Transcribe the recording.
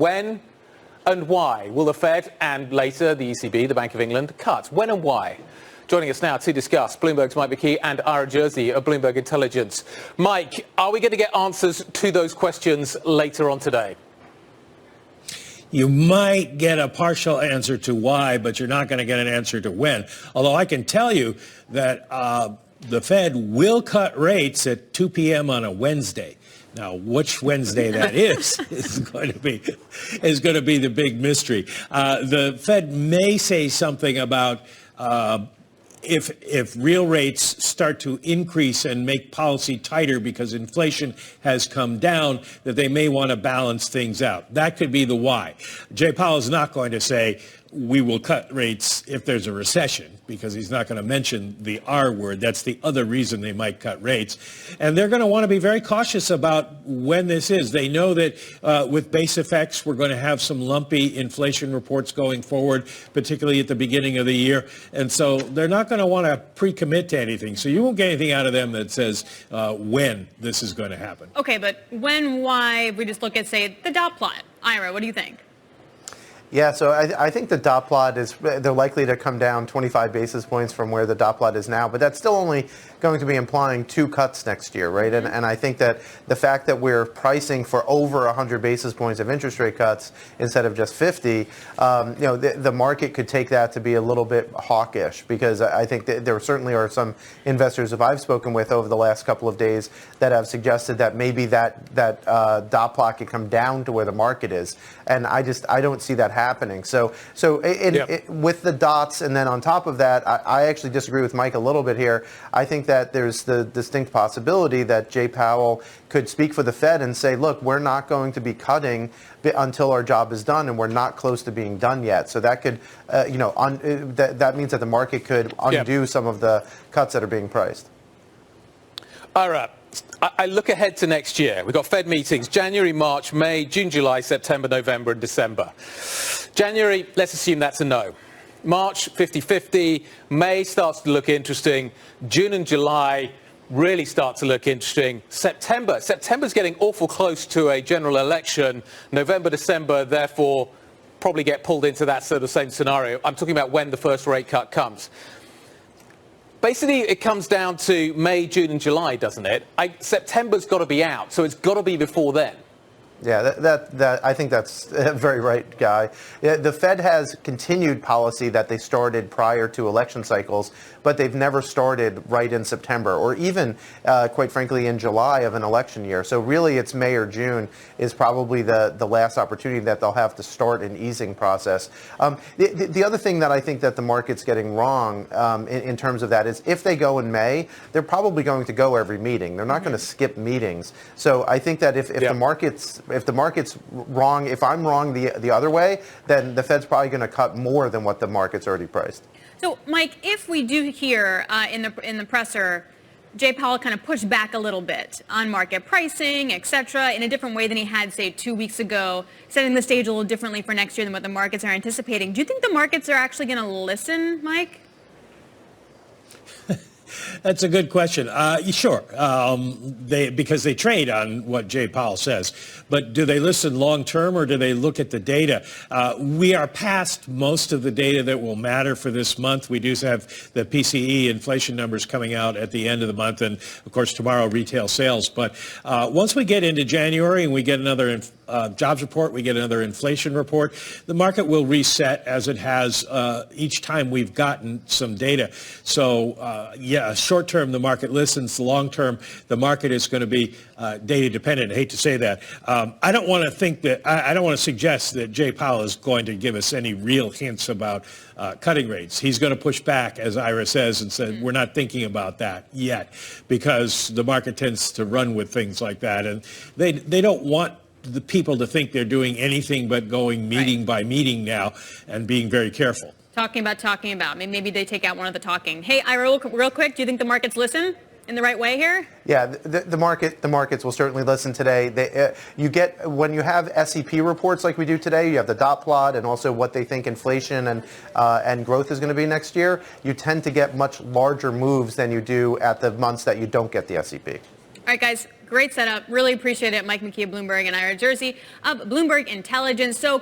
When and why will the Fed and later the ECB, the Bank of England, cut? When and why? Joining us now to discuss, Bloomberg's Mike McKee and Ira Jersey of Bloomberg Intelligence. Mike, are we going to get answers to those questions later on today? You might get a partial answer to why, but you're not going to get an answer to when. Although I can tell you that the Fed will cut rates at 2 p.m. on a Wednesday. Now, which Wednesday that is going to be the big mystery. The Fed may say something about if real rates start to increase and make policy tighter because inflation has come down, that they may want to balance things out. That could be the why. Jay Powell is not going to say we will cut rates if there's a recession, because he's not going to mention the R word. That's the other reason they might cut rates. And they're going to want to be very cautious about when this is. They know that with base effects, we're going to have some lumpy inflation reports going forward, particularly at the beginning of the year. And so they're not going to want to pre-commit to anything. So you won't get anything out of them that says when this is going to happen. Okay, but when, why, if we just look at, say, the dot plot. Ira, what do you think? Yeah, so I think the dot plot they're likely to come down 25 basis points from where the dot plot is now, but that's still only going to be implying 2 cuts next year, right? And I think that the fact that we're pricing for over 100 basis points of interest rate cuts instead of just 50, the market could take that to be a little bit hawkish, because I think that there certainly are some investors that I've spoken with over the last couple of days that have suggested that maybe that dot plot could come down to where the market is, and I don't see that happening. So with the dots, and then on top of that, I actually disagree with Mike a little bit here. I think that there's the distinct possibility that Jay Powell could speak for the Fed and say, look, we're not going to be cutting until our job is done, and we're not close to being done yet. So that could, that means that the market could undo some of the cuts that are being priced. All right. I look ahead to next year. We've got Fed meetings, January, March, May, June, July, September, November, and December. January, let's assume that's a no. March, 50-50. May starts to look interesting. June and July really start to look interesting. September's getting awful close to a general election. November, December, therefore, probably get pulled into that sort of same scenario. I'm talking about when the first rate cut comes. Basically, it comes down to May, June, and July, doesn't it? September's got to be out, so it's got to be before then. Yeah, that I think that's very right, Guy. The Fed has continued policy that they started prior to election cycles, but they've never started right in September, or even, quite frankly, in July of an election year. So really, it's May or June is probably the last opportunity that they'll have to start an easing process. The other thing that I think that the market's getting wrong in terms of that is if they go in May, they're probably going to go every meeting. They're not going to skip meetings. So I think that if the market's wrong, if I'm wrong the other way, then the Fed's probably going to cut more than what the market's already priced. So, Mike, if we do hear in the presser, Jay Powell kind of pushed back a little bit on market pricing, et cetera, in a different way than he had, say, 2 weeks ago, setting the stage a little differently for next year than what the markets are anticipating. Do you think the markets are actually going to listen, Mike? That's a good question. Sure, because they trade on what Jay Powell says. But do they listen long term, or do they look at the data? We are past most of the data that will matter for this month. We do have the PCE inflation numbers coming out at the end of the month, and of course tomorrow retail sales. But once we get into January and we get another jobs report, we get another inflation report, the market will reset as it has each time we've gotten some data. So short term the market listens. Long term the market is going to be data dependent. I hate to say that. I don't want to suggest that Jay Powell is going to give us any real hints about cutting rates. He's going to push back, as Ira says, and said we're not thinking about that yet, because the market tends to run with things like that, and they don't want the people to think they're doing anything but going meeting by meeting now and being very careful. Talking about. Maybe they take out one of the talking. Hey, Ira, real quick, do you think the markets listen in the right way here? Yeah, the markets will certainly listen today. You get, when you have SEP reports like we do today, you have the dot plot and also what they think inflation and growth is going to be next year. You tend to get much larger moves than you do at the months that you don't get the SEP. All right, guys. Great setup. Really appreciate it. Mike McKee of Bloomberg and Ira Jersey of Bloomberg Intelligence. So